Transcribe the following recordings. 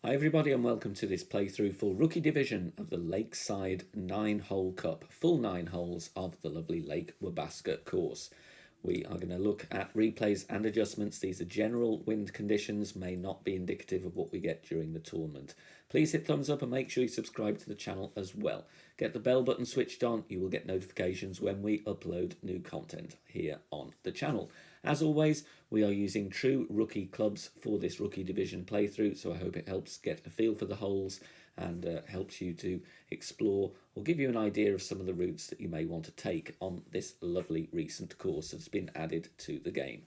Hi everybody and welcome to this playthrough for Rookie Division of the Lakeside 9-hole Cup, full 9 holes of the lovely Lake Wabasca course. We are going to look at replays and adjustments. These are general wind conditions, may not be indicative of what we get during the tournament. Please hit thumbs up and make sure you subscribe to the channel as well. Get the bell button switched on, you will get notifications when we upload new content here on the channel. As always, we are using true rookie clubs for this Rookie Division playthrough, so I hope it helps get a feel for the holes and helps you to explore or give you an idea of some of the routes that you may want to take on this lovely recent course that's been added to the game.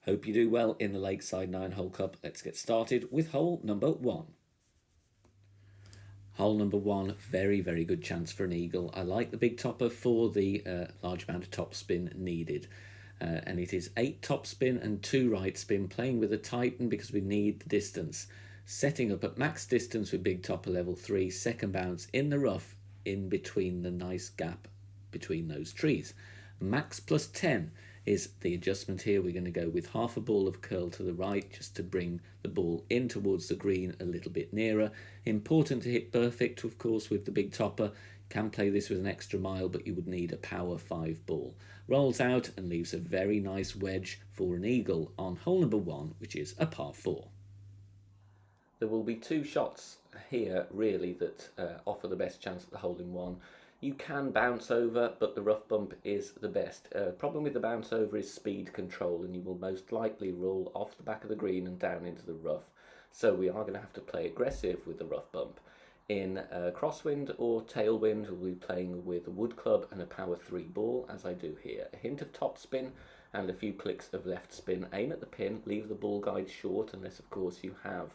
Hope you do well in the Lakeside 9-hole Cup. Let's get started with hole number 1. Hole number 1, very good chance for an eagle. I like the big topper for the large amount of topspin needed. And it is 8 topspin and 2 right spin, playing with a Titan because we need the distance. Setting up at max distance with big topper level 3, second bounce in the rough in between the nice gap between those trees. Max plus 10 is the adjustment here. We're going to go with half a ball of curl to the right just to bring the ball in towards the green a little bit nearer. Important to hit perfect, of course, with the big topper. Can play this with an extra mile, but you would need a power 5 ball. Rolls out and leaves a very nice wedge for an eagle on hole number 1, which is a par 4. There will be 2 shots here really that offer the best chance at the hole in one. You can bounce over, but the rough bump is the best. Problem with the bounce over is speed control, and you will most likely roll off the back of the green and down into the rough. So we are going to have to play aggressive with the rough bump. In crosswind or tailwind, we'll be playing with a wood club and a power 3 ball, as I do here. A hint of top spin and a few clicks of left spin. Aim at the pin, leave the ball guide short, unless of course you have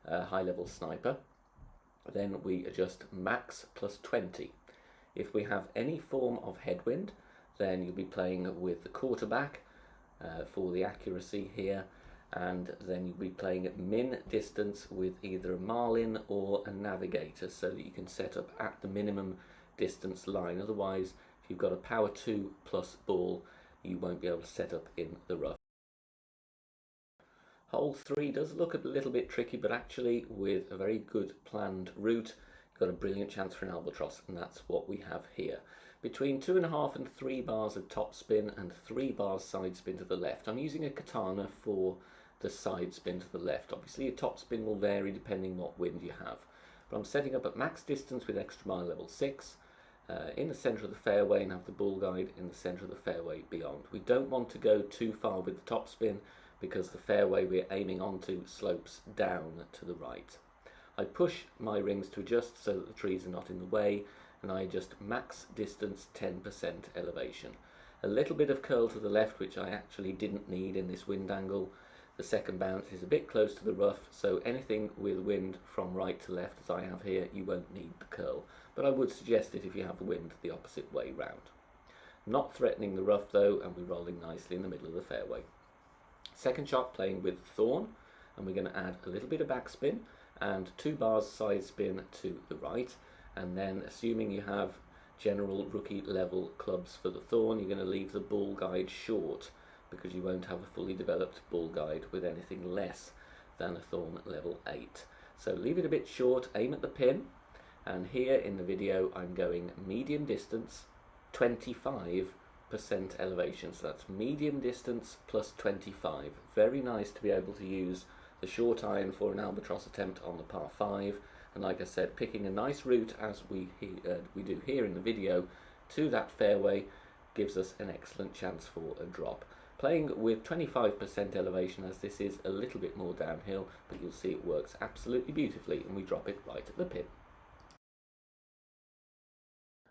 a high level sniper. Then we adjust max plus 20. If we have any form of headwind, then you'll be playing with the quarterback for the accuracy here, and then you'll be playing at min distance with either a marlin or a navigator, so that you can set up at the minimum distance line. Otherwise, if you've got a power 2 plus ball, you won't be able to set up in the rough. Hole 3 does look a little bit tricky, but actually with a very good planned route, you've got a brilliant chance for an albatross, and that's what we have here. Between 2.5 and 3 bars of top spin and 3 bars side spin to the left. I'm using a katana for the side spin to the left. Obviously your top spin will vary depending what wind you have, but I'm setting up at max distance with extra mile level 6 in the centre of the fairway, and have the ball guide in the centre of the fairway beyond. We don't want to go too far with the top spin because the fairway we're aiming onto slopes down to the right. I push my rings to adjust so that the trees are not in the way, and I adjust max distance 10% elevation. A little bit of curl to the left, which I actually didn't need in this wind angle. The second bounce is a bit close to the rough, so anything with wind from right to left, as I have here, you won't need the curl. But I would suggest it if you have the wind the opposite way round. Not threatening the rough though, and we're rolling nicely in the middle of the fairway. Second shot playing with thorn, and we're going to add a little bit of backspin and 2 bars side spin to the right, and then assuming you have general rookie level clubs for the thorn, you're going to leave the ball guide short because you won't have a fully developed ball guide with anything less than a thorn level 8. So leave it a bit short, aim at the pin, and here in the video I'm going medium distance 25% elevation, so that's medium distance plus 25. Very nice to be able to use the short iron for an albatross attempt on the par 5, and like I said, picking a nice route as we do here in the video to that fairway gives us an excellent chance for a drop. Playing with 25% elevation, as this is a little bit more downhill, but you'll see it works absolutely beautifully, and we drop it right at the pin.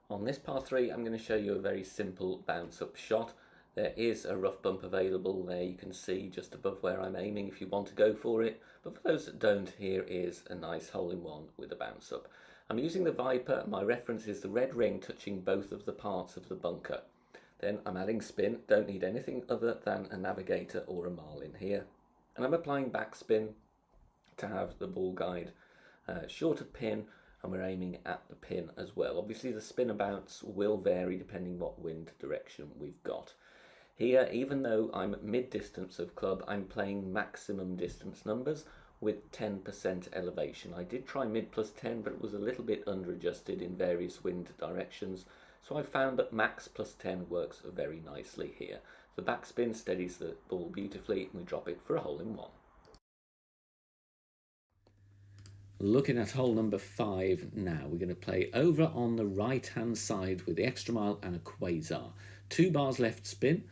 On this par 3, I'm going to show you a very simple bounce up shot. There is a rough bump available there, you can see just above where I'm aiming if you want to go for it, but for those that don't, here is a nice hole in one with a bounce up. I'm using the Viper. My reference is the red ring touching both of the parts of the bunker. Then I'm adding spin, don't need anything other than a navigator or a marlin here, and I'm applying backspin to have the ball guide short of pin, and we're aiming at the pin as well. Obviously the spin and bounce will vary depending what wind direction we've got. Here, even though I'm mid distance of club, I'm playing maximum distance numbers. with 10% elevation. I did try mid plus 10, but it was a little bit under adjusted in various wind directions, so I found that max plus 10 works very nicely here. The backspin steadies the ball beautifully, and we drop it for a hole in one. Looking at hole number 5 now, we're going to play over on the right hand side with the extra mile and a quasar. 2 bars left spin,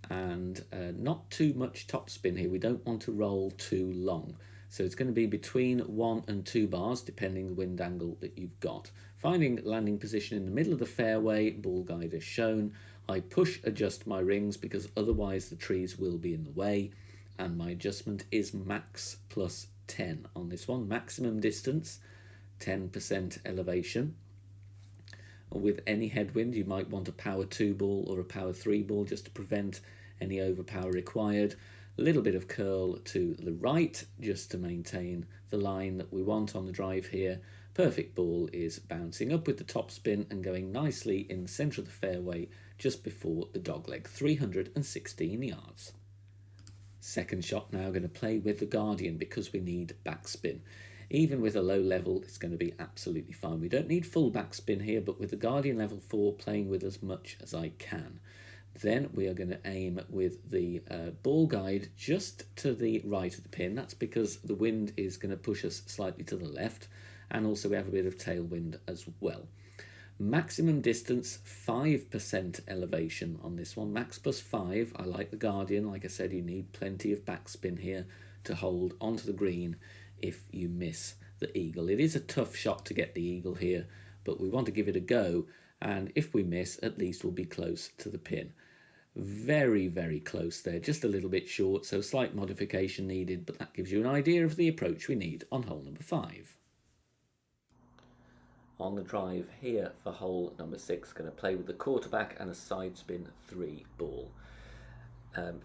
and not too much top spin here. We don't want to roll too long, so it's going to be between 1 and 2 bars depending the wind angle that you've got. Finding landing position in the middle of the fairway, ball guide as shown. I push adjust my rings because otherwise the trees will be in the way, and my adjustment is max plus 10 on this one. Maximum distance, 10% elevation. With any headwind, you might want a power 2 ball or a power 3 ball just to prevent any overpower required. A little bit of curl to the right just to maintain the line that we want on the drive here. Perfect ball is bouncing up with the top spin and going nicely in the centre of the fairway just before the dogleg, 316 yards. Second shot now, going to play with the Guardian because we need backspin. Even with a low level, it's going to be absolutely fine. We don't need full backspin here, but with the Guardian level 4, playing with as much as I can. Then we are going to aim with the ball guide just to the right of the pin. That's because the wind is going to push us slightly to the left, and also we have a bit of tailwind as well. Maximum distance, 5% elevation on this one. Max plus 5. I like the Guardian. Like I said, you need plenty of backspin here to hold onto the green if you miss the eagle. It is a tough shot to get the eagle here, but we want to give it a go, and if we miss, at least we'll be close to the pin. Very, very close there, just a little bit short, so slight modification needed, but that gives you an idea of the approach we need on hole number 5. On the drive here for hole number 6, going to play with the quarterback and a side spin 3 ball.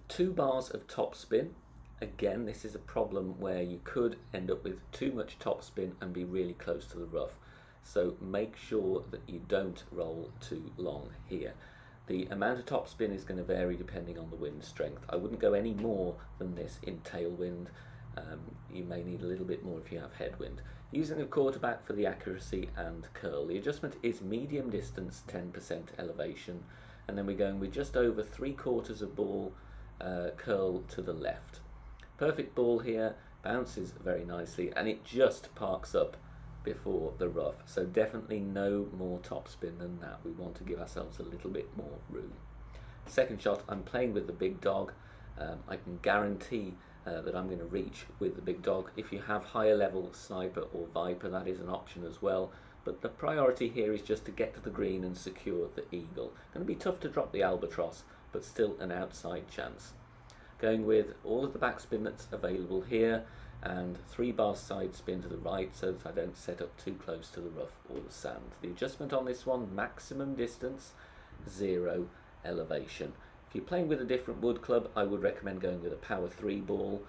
2 bars of top spin. Again, this is a problem where you could end up with too much top spin and be really close to the rough. So make sure that you don't roll too long here. The amount of top spin is going to vary depending on the wind strength. I wouldn't go any more than this in tailwind. You may need a little bit more if you have headwind. Using a quarterback for the accuracy and curl. The adjustment is medium distance, 10% elevation, and then we're going with just over 3/4 of ball curl to the left. Perfect ball here, bounces very nicely, and it just parks up before the rough, so definitely no more top spin than that. We want to give ourselves a little bit more room. Second shot, I'm playing with the big dog. I can guarantee that I'm going to reach with the big dog. If you have higher level sniper or viper, that is an option as well, but the priority here is just to get to the green and secure the eagle. Going to be tough to drop the albatross, but still an outside chance. Going with all of the backspin that's available here, and 3 bars side spin to the right so that I don't set up too close to the rough or the sand. The adjustment on this one, maximum distance, 0 elevation. If you're playing with a different wood club, I would recommend going with a power 3 ball,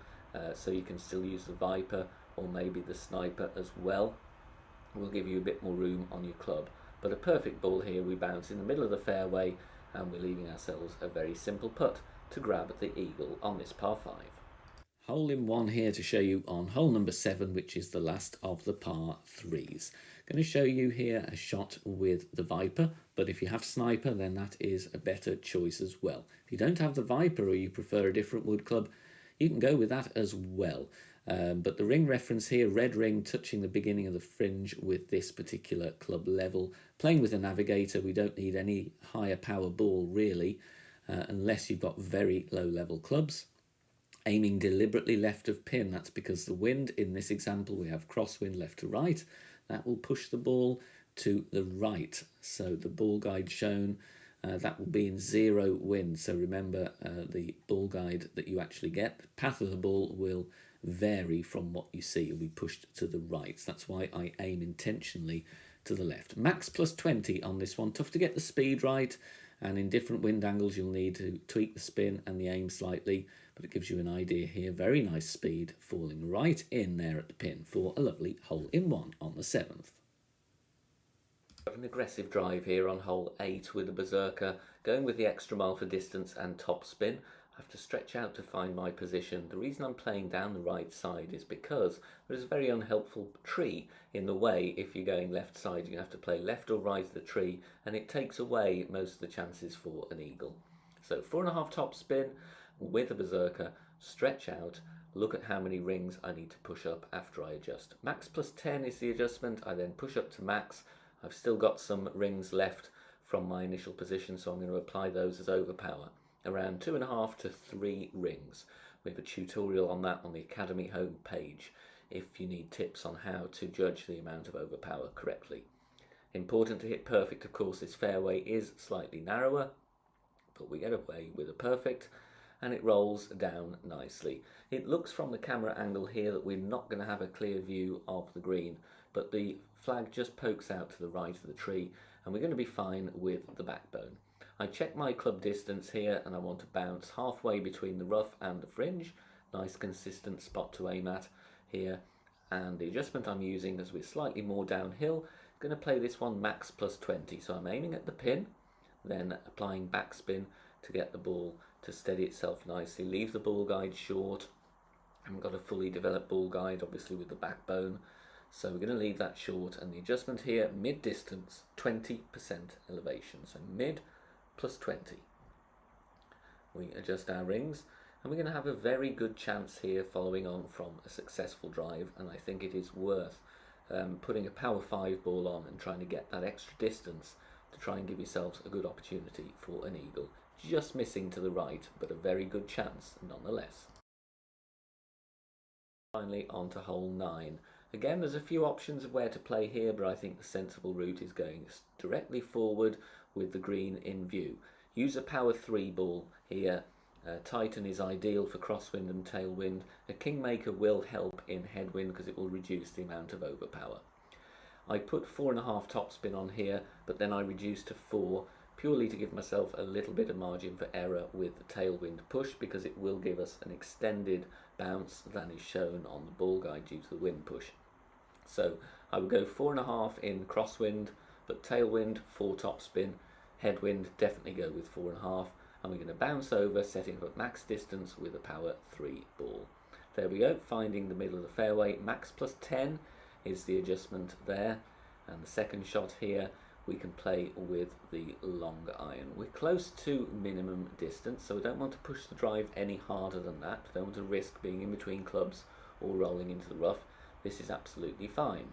so you can still use the viper or maybe the sniper as well. Will give you a bit more room on your club. But a perfect ball here, we bounce in the middle of the fairway, and we're leaving ourselves a very simple putt to grab the eagle on this par 5. Hole in one here to show you on hole number 7, which is the last of the par 3s. Going to show you here a shot with the viper, but if you have sniper, then that is a better choice as well. If you don't have the viper or you prefer a different wood club, you can go with that as well. But the ring reference here, red ring touching the beginning of the fringe with this particular club level. Playing with a navigator, we don't need any higher power ball really, unless you've got very low level clubs. Aiming deliberately left of pin, that's because the wind, in this example we have crosswind left to right, that will push the ball to the right. So the ball guide shown, that will be in 0 wind. So remember the ball guide that you actually get, the path of the ball will vary from what you see. It will be pushed to the right. So that's why I aim intentionally to the left. Max plus 20 on this one. Tough to get the speed right, and in different wind angles you'll need to tweak the spin and the aim slightly, but it gives you an idea here. Very nice speed, falling right in there at the pin for a lovely hole in one on the 7th. Got an aggressive drive here on hole 8 with the berserker, going with the extra mile for distance and top spin. I have to stretch out to find my position. The reason I'm playing down the right side is because there is a very unhelpful tree in the way. If you're going left side, you have to play left or right of the tree, and it takes away most of the chances for an eagle. So 4.5 top spin with a berserker, stretch out, look at how many rings I need to push up after I adjust. Max plus 10 is the adjustment. I then push up to max. I've still got some rings left from my initial position, so I'm going to apply those as overpower. Around 2.5 to 3 rings. We have a tutorial on that on the Academy home page if you need tips on how to judge the amount of overpower correctly. Important to hit perfect, of course. This fairway is slightly narrower, but we get away with a perfect, and it rolls down nicely. It looks from the camera angle here that we're not going to have a clear view of the green, but the flag just pokes out to the right of the tree, and we're going to be fine with the backbone. I check my club distance here, and I want to bounce halfway between the rough and the fringe. Nice consistent spot to aim at here. And the adjustment I'm using, as we're slightly more downhill, going to play this one max plus 20. So I'm aiming at the pin, then applying backspin to get the ball to steady itself nicely. Leave the ball guide short. I haven't got a fully developed ball guide, obviously, with the backbone. So we're going to leave that short. And the adjustment here, mid distance, 20% elevation. So mid plus 20. We adjust our rings, and we're going to have a very good chance here following on from a successful drive, and I think it is worth putting a power 5 ball on and trying to get that extra distance to try and give yourselves a good opportunity for an eagle. Just missing to the right, but a very good chance nonetheless. Finally on to hole 9. Again, there's a few options of where to play here, but I think the sensible route is going directly forward with the green in view. Use a power 3 ball here. Tighten is ideal for crosswind and tailwind. A kingmaker will help in headwind because it will reduce the amount of overpower. I put 4.5 topspin on here, but then I reduced to 4 purely to give myself a little bit of margin for error with the tailwind push, because it will give us an extended bounce than is shown on the ball guide due to the wind push. So I would go 4.5 in crosswind, but tailwind 4 topspin. Headwind definitely go with 4.5, and we're going to bounce over, setting up at max distance with a power 3 ball. There we go, finding the middle of the fairway. Max plus 10 is the adjustment there, and the second shot here we can play with the long iron. We're close to minimum distance, so we don't want to push the drive any harder than that. We don't want to risk being in between clubs or rolling into the rough. This is absolutely fine.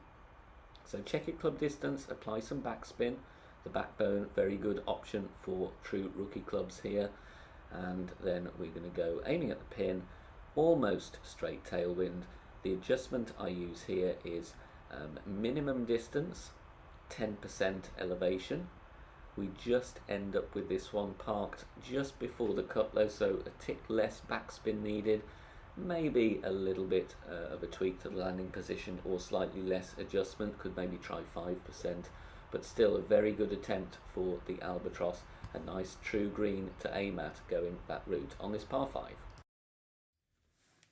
So check your club distance, apply some backspin. The backbone, very good option for true rookie clubs here. And then we're going to go aiming at the pin, almost straight tailwind. The adjustment I use here is minimum distance, 10% elevation. We just end up with this one parked just before the cup though, so a tick less backspin needed. Maybe a little bit of a tweak to the landing position, or slightly less adjustment. Could maybe try 5%, but still a very good attempt for the albatross. A nice true green to aim at going that route on this par 5.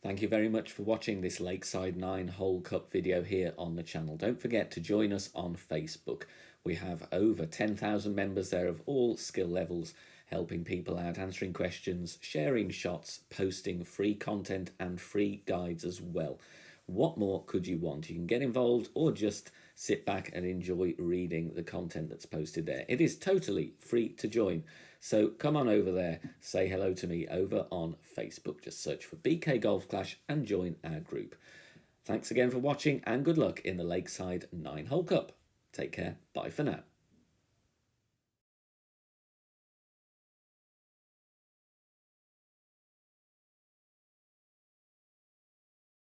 Thank you very much for watching this Lakeside 9 hole cup video here on the channel. Don't forget to join us on Facebook. We have over 10,000 members there of all skill levels, helping people out, answering questions, sharing shots, posting free content and free guides as well. What more could you want? You can get involved or just sit back and enjoy reading the content that's posted there. It is totally free to join. So come on over there, say hello to me over on Facebook. Just search for BK Golf Clash and join our group. Thanks again for watching, and good luck in the Lakeside 9 Hole Cup. Take care. Bye for now.